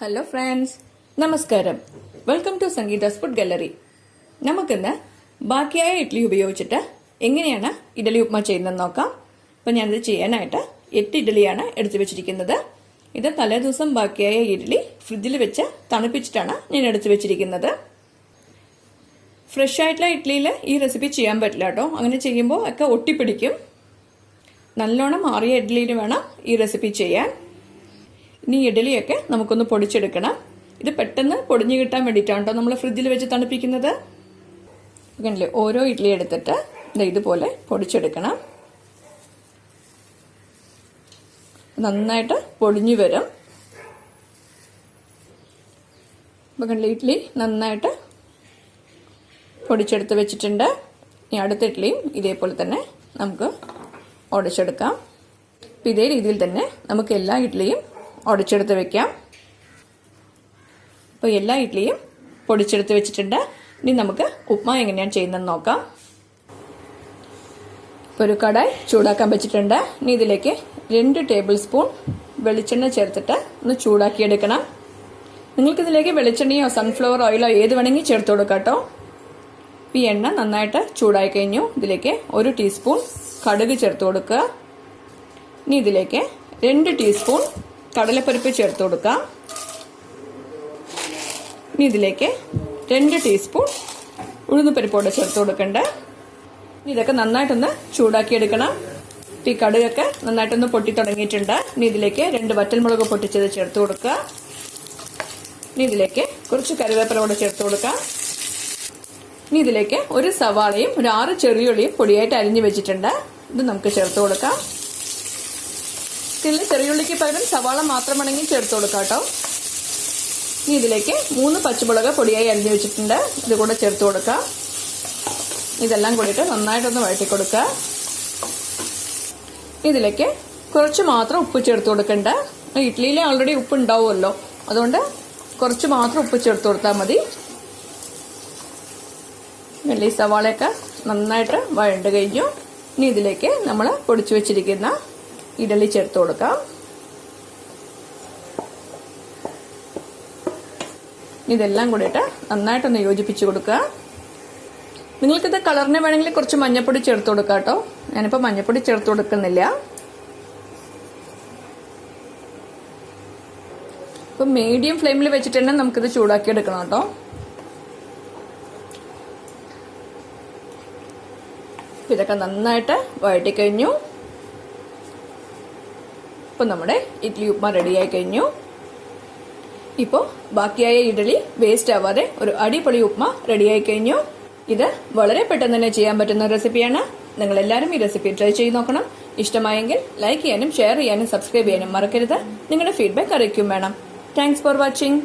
Hello friends, നമസ്കാരം. Welcome to Sangeetha's food gallery. നമുക്കിന്ന് ബാക്കിയായ ഇഡ്ഡലി ഉപയോഗിച്ചിട്ട് എങ്ങനെയാണ് ഇഡ്ഡലി ഉപ്മ ചെയ്യുന്നതെന്ന് നോക്കാം. അപ്പം ഞാനിത് ചെയ്യാനായിട്ട് 8 ഇഡ്ഡലിയാണ് എടുത്തു വെച്ചിരിക്കുന്നത്. ഇത് തലേദിവസം ബാക്കിയായ ഇഡ്ഡലി ഫ്രിഡ്ജിൽ വെച്ച് തണുപ്പിച്ചിട്ടാണ് ഞാൻ എടുത്തു വെച്ചിരിക്കുന്നത്. ഫ്രഷ് ആയിട്ടുള്ള ഇഡ്ഡലിയിൽ ഈ റെസിപ്പി ചെയ്യാൻ പറ്റില്ല കേട്ടോ. അങ്ങനെ ചെയ്യുമ്പോൾ ഒക്കെ ഒട്ടിപ്പിടിക്കും. നല്ലോണം മാറിയ ഇഡ്ഡലിയിൽ വേണം ഈ റെസിപ്പി ചെയ്യാൻ. ഇനി ഇഡ്ഡലിയൊക്കെ നമുക്കൊന്ന് പൊടിച്ചെടുക്കണം. ഇത് പെട്ടെന്ന് പൊടിഞ്ഞു കിട്ടാൻ വേണ്ടിയിട്ടാണ് കേട്ടോ നമ്മൾ ഫ്രിഡ്ജിൽ വെച്ച് തണുപ്പിക്കുന്നത്. കണ്ടില്ലേ, ഓരോ ഇഡ്ഡലി എടുത്തിട്ട് ഇതുപോലെ പൊടിച്ചെടുക്കണം. നന്നായിട്ട് പൊടിഞ്ഞു വരും. അപ്പം കണ്ടില്ലേ, ഇഡ്ഡലി നന്നായിട്ട് പൊടിച്ചെടുത്ത് വെച്ചിട്ടുണ്ട്. ഇനി അടുത്ത ഇഡ്ഡലിയും ഇതേപോലെ തന്നെ നമുക്ക് ഉടച്ചെടുക്കാം. അപ്പം ഇതേ രീതിയിൽ തന്നെ നമുക്ക് എല്ലാ ഇഡ്ഡലിയും ഉടച്ചെടുത്ത് വെക്കാം. അപ്പോൾ എല്ലാ ഇഡ്ഡലിയും പൊടിച്ചെടുത്ത് വെച്ചിട്ടുണ്ട്. ഇനി നമുക്ക് ഉപ്മ എങ്ങനെയാണ് ചെയ്യുന്നതെന്ന് നോക്കാം. ഇപ്പോൾ ഒരു കടായി ചൂടാക്കാൻ വെച്ചിട്ടുണ്ട്. ഇനി ഇതിലേക്ക് 2 ടേബിൾ സ്പൂൺ വെളിച്ചെണ്ണ ചേർത്തിട്ട് ഒന്ന് ചൂടാക്കിയെടുക്കണം. നിങ്ങൾക്കിതിലേക്ക് വെളിച്ചെണ്ണയോ സൺഫ്ലവർ ഓയിലോ ഏത് വേണമെങ്കിൽ ചേർത്ത് കൊടുക്കാം കേട്ടോ. ഈ എണ്ണ നന്നായിട്ട് ചൂടായി കഴിഞ്ഞു. ഇതിലേക്ക് 1 ടീസ്പൂൺ കടുക് ചേർത്ത് കൊടുക്കുക. ഇനി ഇതിലേക്ക് 2 ടീസ്പൂൺ കടലപ്പരിപ്പ് ചേർത്ത് കൊടുക്കാം. ഇനി ഇതിലേക്ക് 2 ടീസ്പൂൺ ഉഴുന്നുപരിപ്പോടെ ചേർത്ത് കൊടുക്കണ്ടേ. ഇതൊക്കെ നന്നായിട്ടൊന്ന് ചൂടാക്കിയെടുക്കണം. ഈ കടുകൊക്കെ നന്നായിട്ടൊന്ന് പൊട്ടി തുടങ്ങിയിട്ടുണ്ട്. ഇനി ഇതിലേക്ക് 2 വറ്റൽമുളക് പൊട്ടിച്ചത് ചേർത്ത് കൊടുക്കുക. ഇനി ഇതിലേക്ക് കുറച്ച് കറിവേപ്പില ചേർത്ത് കൊടുക്കാം. ഇനി ഇതിലേക്ക് ഒരു സവാളയും 6 ചെറിയുള്ളിയും പൊടിയായിട്ട് അരിഞ്ഞു വെച്ചിട്ടുണ്ട്. ഇത് നമുക്ക് ചേർത്ത് കൊടുക്കാം. ഇതിൽ ചെറിയുള്ളിക്ക് പകരം സവാള മാത്രം വേണമെങ്കിൽ ചേർത്ത് കൊടുക്കാം കേട്ടോ. ഇനി ഇതിലേക്ക് 3 പച്ചമുളക് പൊടിയായി അരിഞ്ഞു വെച്ചിട്ടുണ്ട്. ഇത് കൂടെ ചേർത്ത് കൊടുക്കാം. ഇതെല്ലാം കൂടിയിട്ട് നന്നായിട്ടൊന്ന് വഴറ്റി കൊടുക്കുക. ഇതിലേക്ക് കുറച്ച് മാത്രം ഉപ്പ് ചേർത്ത് കൊടുക്കണ്ട. ഇഡ്ഡലിയിൽ ഓൾറെഡി ഉപ്പ് ഉണ്ടാവുമല്ലോ, അതുകൊണ്ട് കുറച്ച് മാത്രം ഉപ്പ് ചേർത്ത് കൊടുത്താൽ മതി. വെള്ളി സവാളയൊക്കെ നന്നായിട്ട് വഴണ്ട് കഴിഞ്ഞു. ഇനി ഇതിലേക്ക് നമ്മൾ പൊടിച്ചു വെച്ചിരിക്കുന്ന ഇഡ്ഡലി ചേർത്ത് കൊടുക്കാം. ഇതെല്ലാം കൂടിയിട്ട് നന്നായിട്ടൊന്ന് യോജിപ്പിച്ച് കൊടുക്കുക. നിങ്ങൾക്കിത് കളറിന് വേണമെങ്കിൽ കുറച്ച് മഞ്ഞൾപ്പൊടി ചേർത്ത് കൊടുക്കാം കേട്ടോ. ഞാനിപ്പോൾ മഞ്ഞൾപ്പൊടി ചേർത്ത് കൊടുക്കുന്നില്ല. ഇപ്പം മീഡിയം ഫ്ലെയിമിൽ വെച്ചിട്ട് തന്നെ നമുക്കിത് ചൂടാക്കി എടുക്കണം കേട്ടോ. ഇതൊക്കെ നന്നായിട്ട് വഴറ്റി കഴിഞ്ഞു. ഇപ്പോൾ നമ്മുടെ ഇഡ്ഡലി ഉപ്മ റെഡിയായി കഴിഞ്ഞു. ഇപ്പോൾ ബാക്കിയായ ഇഡ്ഡലി വേസ്റ്റ് ആവാതെ ഒരു അടിപൊളി ഉപ്മ റെഡിയായി കഴിഞ്ഞു. ഇത് വളരെ പെട്ടെന്ന് തന്നെ ചെയ്യാൻ പറ്റുന്ന റെസിപ്പിയാണ്. നിങ്ങൾ എല്ലാവരും ഈ റെസിപ്പി ട്രൈ ചെയ്ത് നോക്കണം. ഇഷ്ടമായെങ്കിൽ ലൈക്ക് ചെയ്യാനും ഷെയർ ചെയ്യാനും സബ്സ്ക്രൈബ് ചെയ്യാനും മറക്കരുത്. നിങ്ങളുടെ ഫീഡ്ബാക്ക് അറിയിക്കും വേണം. Thanks for watching.